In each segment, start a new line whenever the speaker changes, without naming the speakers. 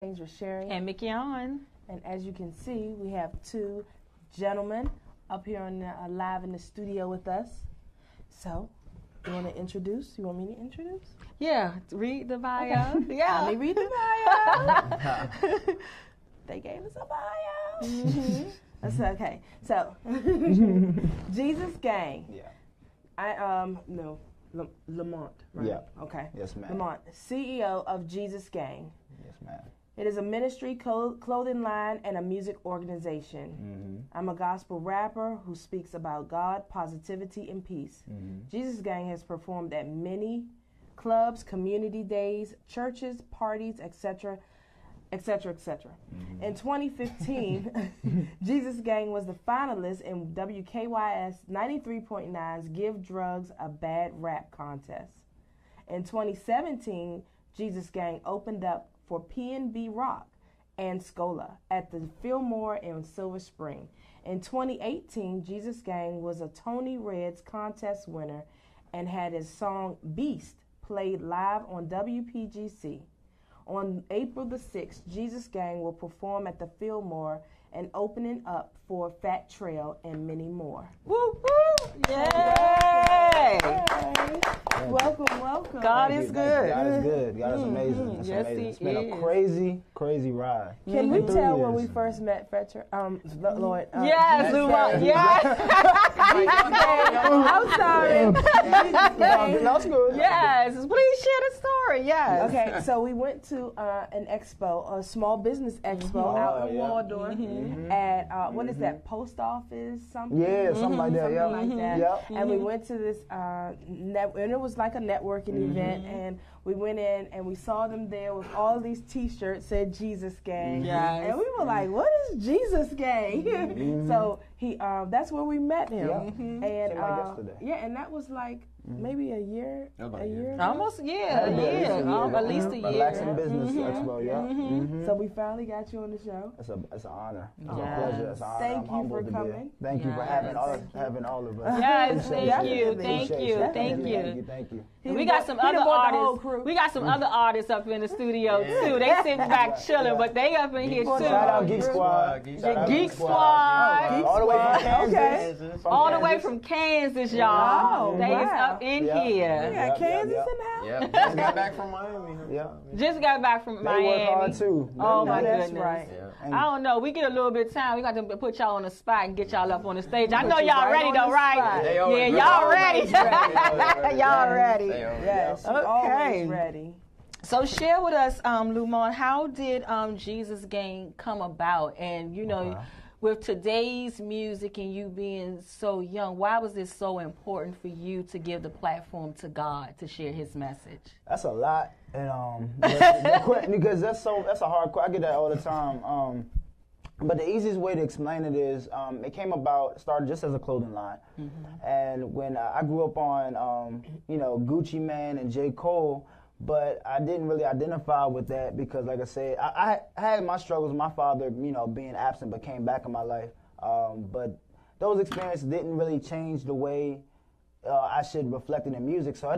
Things with Sherri
and Mignon.
And as you can see, we have two gentlemen up here live in the studio with us. So, you want to introduce? You want me to introduce?
Yeah, read the bio.
Okay.
Yeah.
Let me read the bio. They gave us a bio. Mm-hmm. That's okay. So, JesusGang.
Yeah.
Lumont, right?
Yeah.
Okay.
Yes, ma'am.
Lumont, CEO of JesusGang.
Yes, ma'am.
It is a ministry, clothing line, and a music organization.
Mm-hmm.
I'm a gospel rapper who speaks about God, positivity, and peace.
Mm-hmm.
JesusGang has performed at many clubs, community days, churches, parties, etc., etc., etc.
Mm-hmm.
In 2015, JesusGang was the finalist in WKYS 93.9's Give Drugs a Bad Rap contest. In 2017, JesusGang opened up for PNB Rock and Scola at the Fillmore in Silver Spring. In 2018, JesusGang was a Tony Reds contest winner and had his song Beast played live on WPGC. On April the 6th, JesusGang will perform at the Fillmore and opening up for Fat Trail and many more.
Woo woo! Yay!
Welcome, welcome.
God is good.
God is good. God is amazing. It's
Yes,
amazing.
He
It's been
is.
a crazy, crazy ride.
Can we
3
tell when we
years.
first met Fat Trail? Lord.
Yes, Lumont. Yes.
I'm sorry.
That's good.
Yes. Please share the story. Yes.
Okay, so we went to an expo, a small business expo out in
yeah.
Waldorf at, what is that, post office, something?
Yeah, something like that. Yeah.
Something like that.
Yep.
And we went to this, and it was like a networking event, and we went in and we saw them there with all these T-shirts said JesusGang.
Yes.
And we were like, what is JesusGang? So that's where we met him.
Yep.
And
Seemed like yesterday.
yeah, and that was like maybe a year ago.
Almost, yeah, a year. At least a year.
Relaxing Business Expo, yeah. Mm-hmm.
So we finally got you on the show.
It's an honor. It's
Yes.
a pleasure. It's an honor.
Thank
I'm
you
humbled
for
to be here.
coming.
Thank you for
Yes.
having all of us.
Yes,
Appreciate
thank
it.
you,
Definitely.
thank
Appreciate
you,
it.
thank
Thank
you.
Thank you.
And we got some other artists. We got some other artists up in the studio too. They sitting back chilling, but they up in here too.
Shout out Geek Squad.
The Geek Squad.
All the way from Kansas.
Okay.
All the way from Kansas, y'all.
Oh,
They is
wow.
up in
Yeah.
We
here.
got Kansas
yep.
in the house.
Yep, just got back from Miami.
Yeah.
Just got back from
They
Miami.
work hard too.
Oh my
That's
goodness.
right.
And
I don't know. We get a little bit of time. We got to put y'all on the spot and get y'all up on the stage. I know
you
y'all
right
ready
on
though,
the
right?
spot.
They
Yeah,
always
y'all
ready.
ready. Y'all ready.
Yes,
Okay.
always ready.
So share with us, Lumont, how did JesusGang come about? And you know, with today's music and you being so young, why was it so important for you to give the platform to God to share His message?
That's a lot, and because that's a hard. I get that all the time. But the easiest way to explain it is, it started just as a clothing line, and when I grew up on, Gucci Mane and J. Cole, but I didn't really identify with that because, like I said, I had my struggles. My father, being absent, but came back in my life. But those experiences didn't really change the way I should reflect it in music. So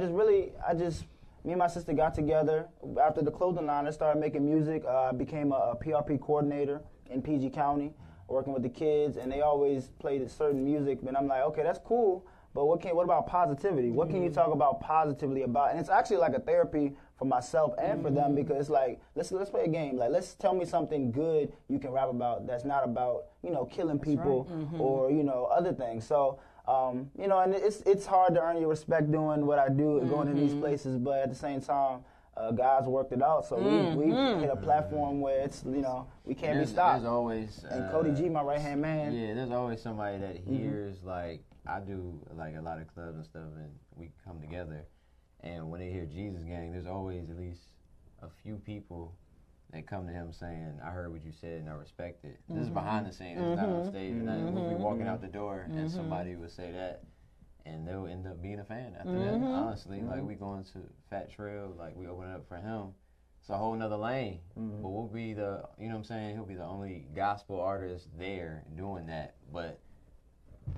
me and my sister got together after the clothing line. I started making music. I became a PRP coordinator in PG County, working with the kids, and they always played certain music. And I'm like, okay, that's cool, but what about positivity? What can you talk about positively about? And it's actually like a therapy for myself and for them, because it's like, let's play a game. Like, let's tell me something good you can rap about that's not about, killing people or, other things. So, and it's hard to earn your respect doing what I do and going to these places, but at the same time, God's worked it out, so we hit a platform where it's, we can't be stopped.
There's always
and Cody G, my right-hand man.
Yeah, there's always somebody that hears, like, I do, like, a lot of clubs and stuff, and we come together, and when they hear JesusGang, there's always at least a few people that come to him saying, I heard what you said and I respect it. This is behind the scenes, it's not on stage, and we'll be walking out the door, and somebody would say that, and they'll end up being a fan after that, honestly. Like, we going to Fat Trail, like, we open it up for him. It's a whole nother lane, but we'll be the, he'll be the only gospel artist there doing that, but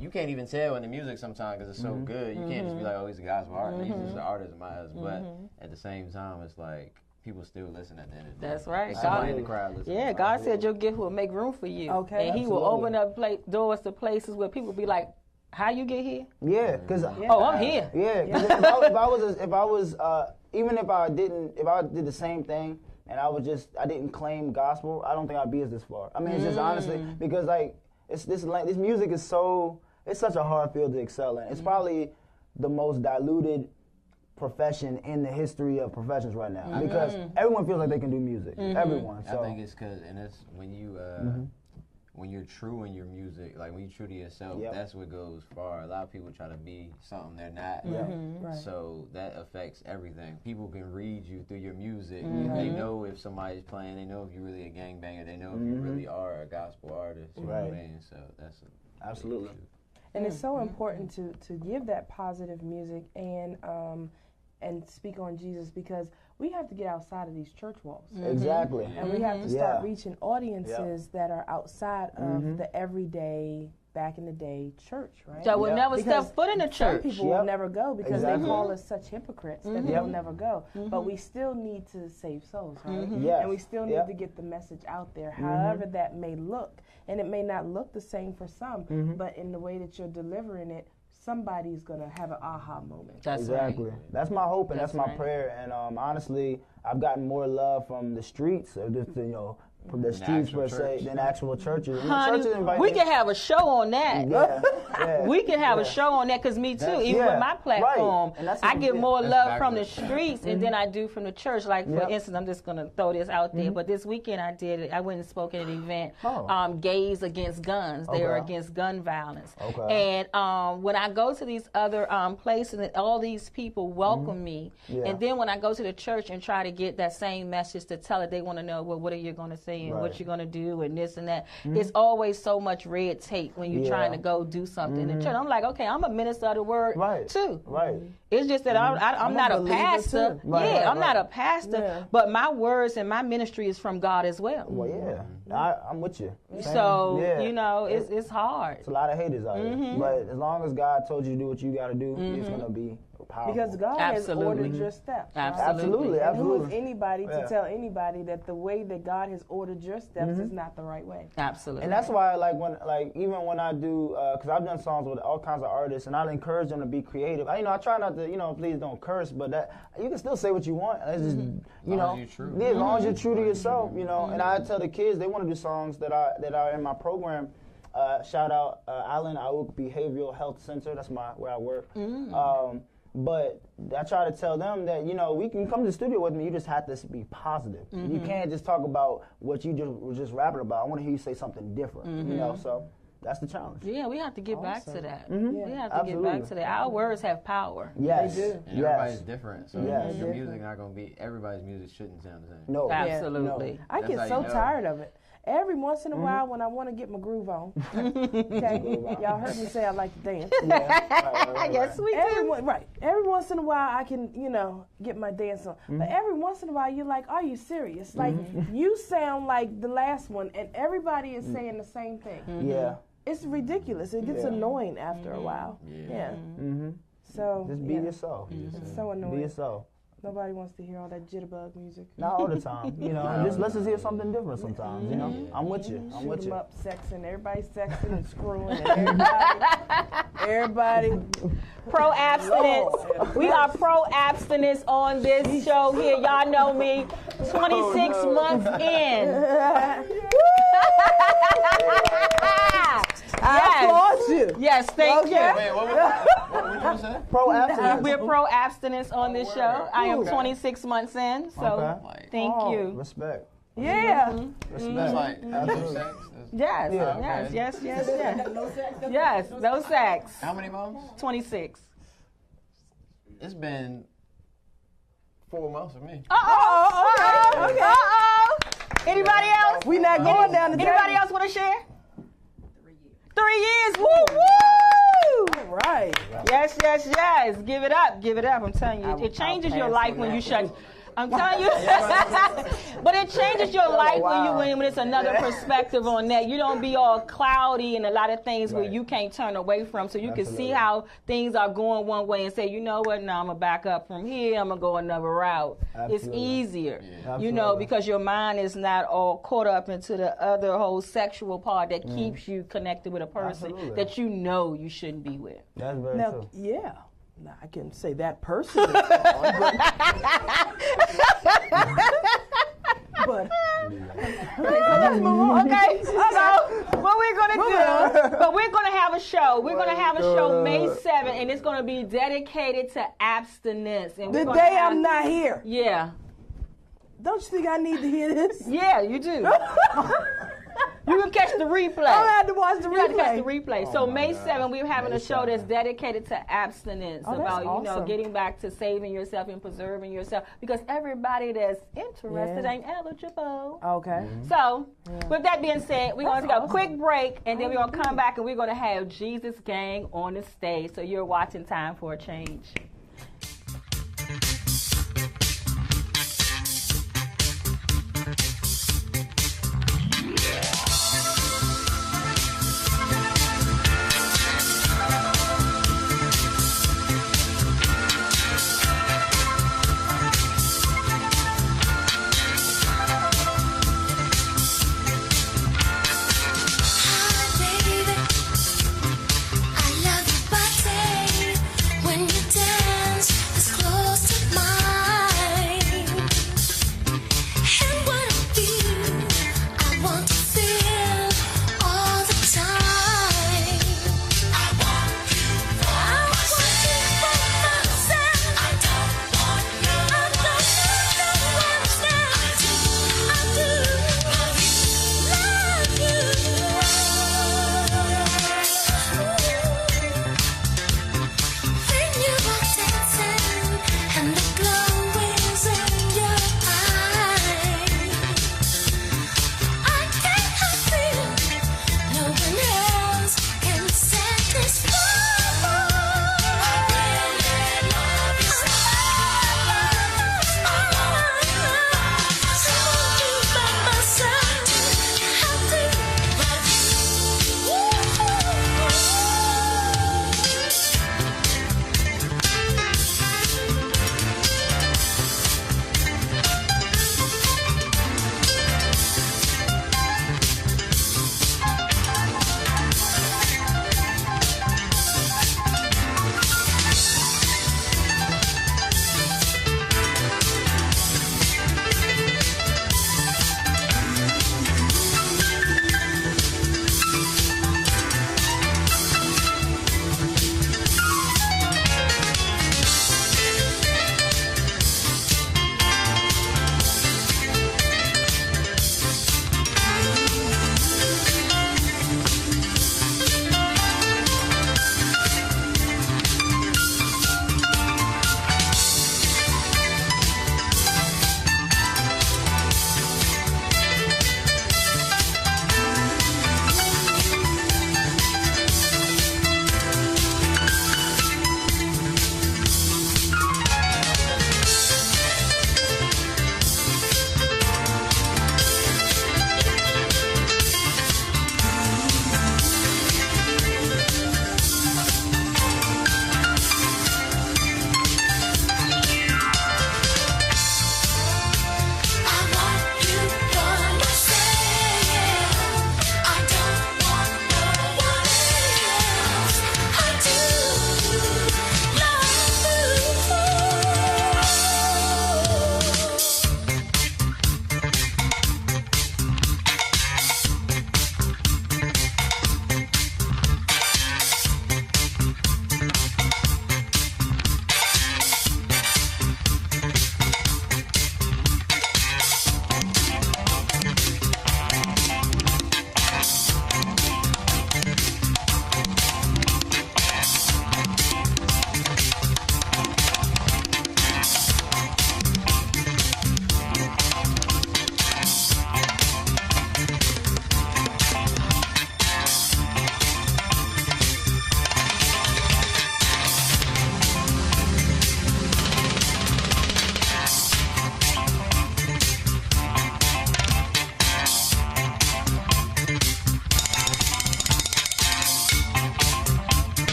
you can't even tell in the music sometimes because it's so good. You can't just be like, oh, he's a gospel artist. He's just an artist in my eyes. But at the same time, it's like, people still listen at the end of the day.
That's right.
Somebody in the crowd listen.
Yeah, God said your gift will make room for you.
Okay.
And He will open up doors to places where people be like, how you get here?
Yeah, because
Oh, I'm here.
yeah, 'cause even if I did the same thing and I didn't claim gospel, I don't think I'd be as this far. I mean, it's just honestly because like this music is it's such a hard field to excel in. It's probably the most diluted profession in the history of professions right now because everyone feels like they can do music. Everyone. So
I think it's because, and that's when you when you're true in your music, like when you're true to yourself, that's what goes far. A lot of people try to be something they're not.
Right.
So that affects everything. People can read you through your music. They know if somebody's playing. They know if you're really a gangbanger. They know if you really are a gospel artist. You know what I mean? So that's
absolutely.
And it's so important to give that positive music and speak on Jesus because we have to get outside of these church walls.
Exactly.
And we have to start reaching audiences that are outside of the everyday, back in the day church, right?
That would never step foot in the church.
Some people will never go because they call us such hypocrites that they will never go. But we still need to save souls, right? And we still need to get the message out there, however that may look. And it may not look the same for some, but in the way that you're delivering it, somebody's going to have an aha moment.
That's
exactly.
Right.
That's my hope and that's my prayer. And honestly, I've gotten more love from the streets, or just, from the streets per se, than actual churches.
Honey, we can have a show on that. We can have a show on that because me too. Even with my platform, I get more love from the streets and than I do from the church. Like for instance, I'm just gonna throw this out there. But this weekend I went and spoke at an event. Gays Against Guns. They are against gun violence. And when I go to these other places, and all these people welcome me. And then when I go to the church and try to get that same message to tell it, they want to know, well, what are you going to say? And what you're going to do and this and that. It's always so much red tape when you're trying to go do something in church. I'm like, okay, I'm a minister of the word too. It's just that I'm not a pastor. I'm not a pastor, but my words and my ministry is from God as well.
Well, I'm with you.
So, it's hard.
It's a lot of haters out here. But as long as God told you to do what you got to do, it's going to be powerful.
Because God has ordered your steps. Right?
Absolutely.
And who is anybody to tell anybody that the way that God has ordered your steps is not the right way?
Absolutely.
And that's why, even when I do, because I've done songs with all kinds of artists, and I encourage them to be creative. I try not to, please don't curse, but you can still say what you want. It's just, as long as you're true to yourself, And I tell the kids they want to do songs that are in my program. Shout out Allen Aouk Behavioral Health Center. That's where I work. But I try to tell them that, we can come to the studio with me. You just have to be positive. You can't just talk about what you were just rapping about. I want to hear you say something different, So that's the challenge.
Yeah, we have to get back to that. We have to get back to that. Our words have power.
Yes.
They do.
And everybody's different. So your music not going to be, everybody's music shouldn't sound the same.
No.
Absolutely.
No.
I get so tired of it. Every once in a while when I want to get my groove on. Okay? Y'all heard me say I like to dance.
Yes, we do.
Every once in a while I can, get my dance on. But every once in a while you're like, are you serious? Like, you sound like the last one and everybody is saying the same thing.
Yeah.
It's ridiculous. It gets annoying after a while. So
just be yourself.
It's so annoying.
Be yourself.
Nobody wants to hear all that jitterbug music.
Not all the time, let's just hear something different sometimes, I'm with you. I'm with you.
Shoot 'em up, sexing. Everybody's sexing and screwing. And everybody.
Pro-abstinence. We are pro-abstinence on this show here. Y'all know me. 26 months in.
I applaud you.
Yes, thank you.
Wait, what did you say?
Pro-abstinence.
We're pro-abstinence on this show. I am 26 months in, so thank you.
Respect.
Yeah.
Respect.
That's like no sex.
Yes, yes. Yes, no sex.
How many months?
26.
It's been 4 months for me.
Okay. Anybody else?
We not going down the
Anybody else want to share? 3 years. Woo, woo!
All right.
Yes. Give it up. I'm telling you, it changes your life when you shut. I'm telling you. But it changes your life when it's another perspective on that. You don't be all cloudy and a lot of things where you can't turn away from. So you can see how things are going one way and say, you know what, now I'm going to back up from here. I'm going to go another route. It's easier, you know, because your mind is not all caught up into the other whole sexual part that keeps you connected with a person that you know you shouldn't be with.
That's very true.
Yeah. Now, I can say that person is gone, but okay, so let's move on.
Okay, so what we're gonna do, but we're gonna have a show. We're gonna have a show May 7th, and it's gonna be dedicated to abstinence. And
the day I'm not here.
Yeah.
Don't you think I need to hear this?
Yeah, you do. You can catch the replay.
I had to watch the replay.
You have to catch the replay. So May 7th, we're having a show that's dedicated to abstinence, about
awesome.
you know, getting back to saving yourself and preserving yourself, because everybody that's interested ain't eligible.
Okay.
So with that being said, we're going to take a quick break, and then we're going to come back and we're going to have Jesus Gang on the stage. So you're watching Time for a Change.
When you dance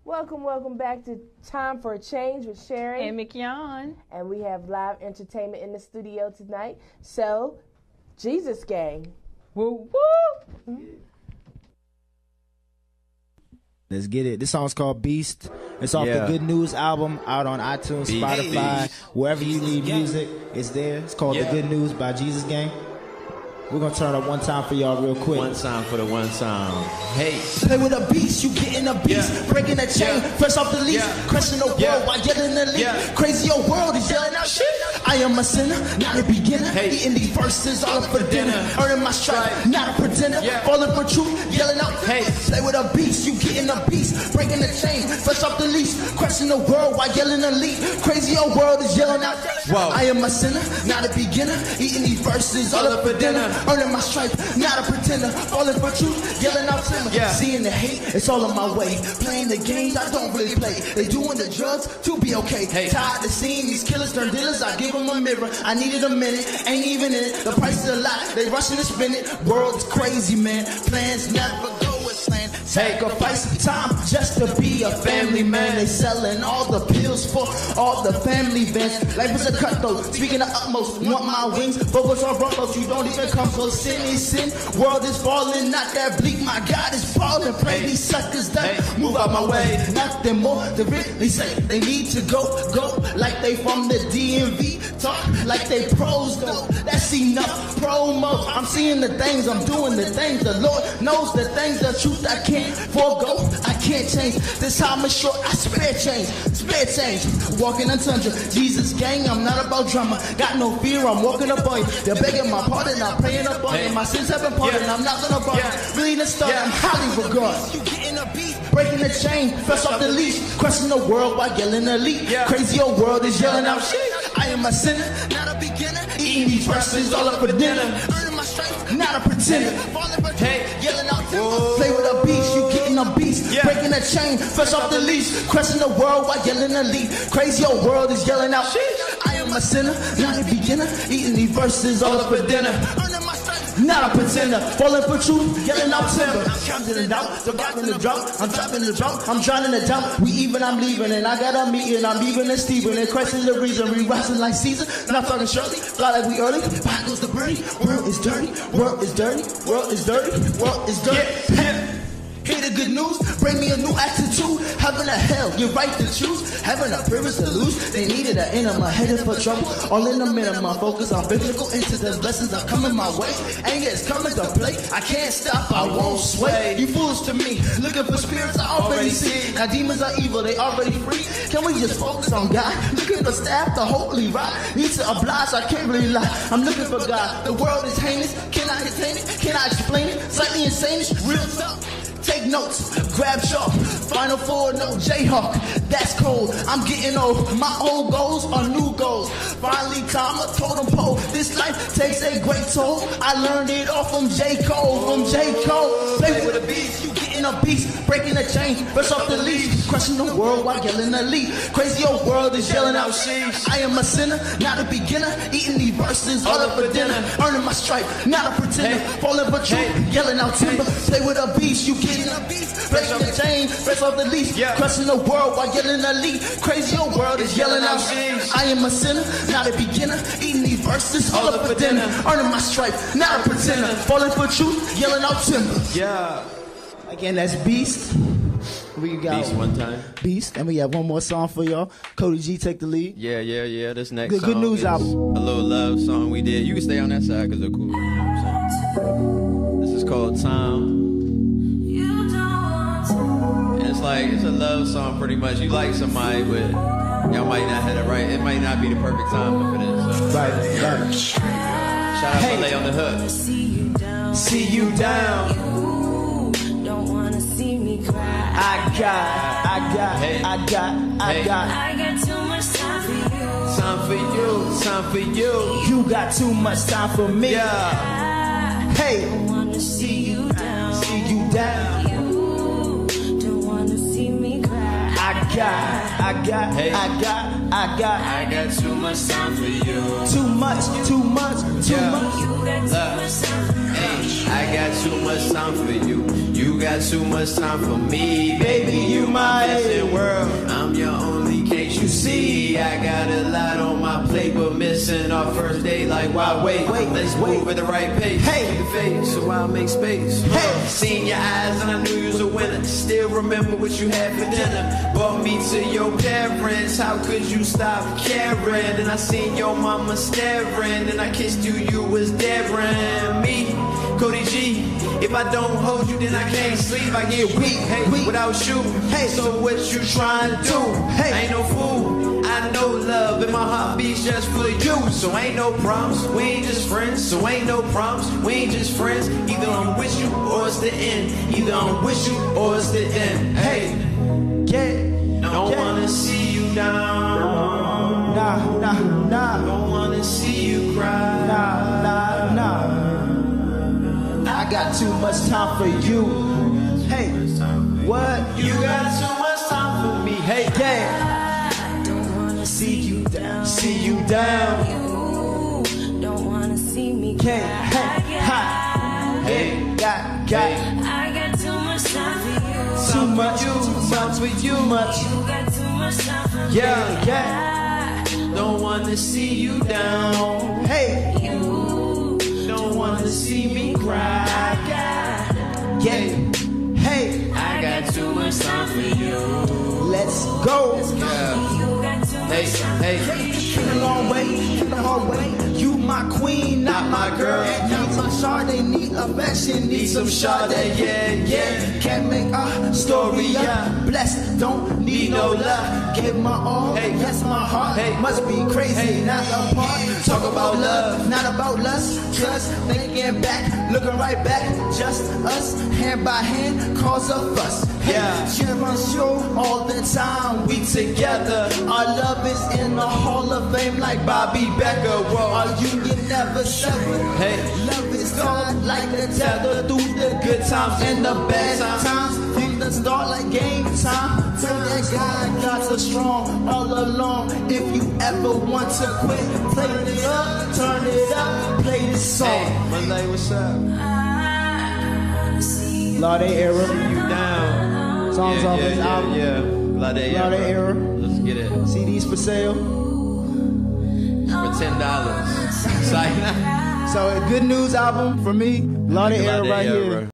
Welcome back to Time for a Change with Sherri
and Mignon.
And we have live entertainment in the studio tonight. So, Jesus Gang.
Woo woo!
Let's get it. This song's called Beast. It's off the Good News album, out on iTunes, Spotify, wherever you need music. It's there. It's called The Good News by JesusGang. We're going to turn up one time for y'all real quick.
One time for the one sound. Hey.
Play with a beast, you getting a beast. Breaking a chain, fresh off the leash. Crushing the world while yelling the lead. Crazy old world is yelling out shit. I am a sinner, not a beginner. Eating these verses all up for dinner. Earning my stripe, not a pretender. Falling for truth, yelling out. Hey. Play with a beast, you getting a beast. Breaking the chain, fresh off the leash. Crushing the world while yelling the lead. Crazy old world is yelling out. Whoa. I am a sinner, not a beginner. Eating these verses all up for dinner. Earning my stripe, not a pretender. Falling for truth, yelling out timber. Seeing the hate, it's all on my way. Playing the games I don't really play. They doing the drugs to be okay. Tired of seeing these killers turn dealers. I give them a mirror. I needed a minute, ain't even in it. The price is a lot, they rushing to spend it. World's crazy, man. Plans never go as planned. Sacrifice time just to be a family man. They selling all the pills for all the family vans. Life is a cutthroat, speaking of utmost. Want my wings, focus on rumbles. You don't even come close. Sin is sin, world is falling, not that bleak. My God is falling, pray these suckers down. Move out my way, nothing more to really say. They need to go like they from the DMV. Talk like they pros though, that's enough promo. I'm seeing the things, I'm doing the things. The Lord knows the things, the truth I can't forego, I can't change. This time is short, I spare change. Walking on tundra, Jesus gang, I'm not about drama. Got no fear, I'm walking up on you. They're begging my pardon, I'm praying up on you. My sins have been pardoned, I'm not gonna bother. Really the start, I'm highly regarded. You getting a beat, breaking the chain, fresh off the leash. Crushing the world while yelling elite. Crazy old world is yelling out shit. I am a sinner, not a beginner. Eating these verses all up for dinner. Earning my strength, not a pretender. Falling for yelling out timber. Play with a beast, you getting a beast. Breaking a chain, fresh off the leash. Crushing the world while yelling elite. Crazy old world is yelling out shit. I am a sinner, not a beginner. Eating these verses all up for dinner. Earning my strength, not a pretender. Falling for truth, yelling out timber. I'm counting it out, so dropping the drum. I'm dropping the drum, I'm drowning it down. We even, I'm leaving, and I got a meeting. I'm leaving and Steven, and Christ is the reason. We rising like Caesar, not fucking Shirley. Fly like we early, behind goes the birdie. World is dirty, world is dirty, world is dirty, world is dirty. Hear the good news, bring me a new attitude. Heaven or hell, you're right to choose. Heaven or privilege to lose. They needed an end, I'm headed for trouble. All in a minute, my focus on biblical incidents. Blessings are coming my way. Anger is coming to play. I can't stop, I won't sway. You fools to me, looking for spirits I already see. Now demons are evil, they already free. Can we just focus on God? Looking for staff, the holy rod. Need to oblige, I can't really lie. I'm looking for God. The world is heinous. Can I contain it? Can I explain it? Slightly insane, real tough. Take notes, grab sharp, Final Four, no Jayhawk, that's cold. I'm getting old, my old goals are new goals. Finally time a totem pole, this life takes a great toll. I learned it all from J. Cole, Play with a beast, you getting a beast, breaking a chain, fresh off the leash. Crushing the world while yelling elite. Crazy old world is yelling out sheesh. I am a sinner, not a beginner, eating these verses all up for dinner. Earning my stripe, not a pretender, falling for truth, yelling out timber. Play with a beast, you getting a beast, breaking the chain, fresh off the leash. Crushing the world while yelling elite. Crazy old world is yelling out sheesh. I am a sinner, not a beginner, eating these verses all up for dinner. Earning my stripe, not a pretender, falling for truth, yelling out timber. Again, that's Beast. We got
Beast one time.
Beast, and we have one more song for y'all. Cody G, take the lead.
Yeah. This next song
good news
is
album.
A little love song we did. You can stay on that side because they're cool. You know what I'm saying? This is called Time. And it's a love song pretty much. You like somebody, but y'all might not have it right. It might not be the perfect time for this. So.
Right.
Shout out to Lay on the Hook.
See you down.
Don't wanna see me cry.
I got
too much time for you.
Time for you. You got too much time for me. Hey,
Don't wanna see you down.
you down.
You don't wanna see me cry.
I got
too much time for you.
too much.
You got too much time for me.
I got too much time for you. You got too much time for me. Baby, you my best in world. I'm your only case you see. I got a lot on my plate, but missing our first date. Like, why wait? Let's move at the right pace. Hey, the face, so I'll make space. Hey, seen your eyes and I knew you was a winner. Still remember what you had for dinner. Brought me to your parents. How could you stop caring? And I seen your mama staring. And I kissed you, you was daring me. Cody G, if I don't hold you, then I can't sleep. I get weak, hey, without you. Hey, so what you trying to do? Hey, I ain't no fool. I know love, and my heart beats just for you. So ain't no problems, we ain't just friends. So ain't no problems, we ain't just friends. Either I'm with you or it's the end. Either I'm with you or it's the end. Hey, don't wanna see you down. Nah. Don't wanna see you cry.
Nah. I got too much time for you. Hey, what?
You got too much time for me. Hey,
Yeah.
I don't wanna see you down.
See you down.
You don't wanna see me cry.
Hey, ha.
hey,
Got.
I got too much time for you.
Too much
You got too much time for me.
Yeah.
don't wanna see you down.
Hey,
You
Don't wanna see me cry.
yeah. Hey,
I got too much time for you.
let's go.
Yeah.
you got too much
Hey,
time.
hey.
Came a long way, came a hard way. You my queen, not my girl. Need some Chardonnay, need affection, need some Chardonnay. Yeah. Can't make a story up. Blessed, don't need no love. Give my all,
Hey.
yes, my heart.
Hey.
Must be crazy,
Hey.
not apart. Talk about love, not about lust. Just thinking back, looking right back. Just us, hand by hand, cause of us.
Yeah.
Share on show all the time. We together. Our love is in the Hall of Fame like Bobby Becker. Whoa. Our union never severed.
Hey.
Love is tied like a tether through the good times and the bad times. From the start like game time. Till that guy got so strong all along. If you ever want to quit, play it up, turn it up, play this song.
Hey, Monday, what's up?
Laude era.
You down.
Songs off his album.
Yeah. Laude
Laude era.
Let's get it.
CDs for sale.
For $10. Psych.
So a good news album for me. Laude era right here.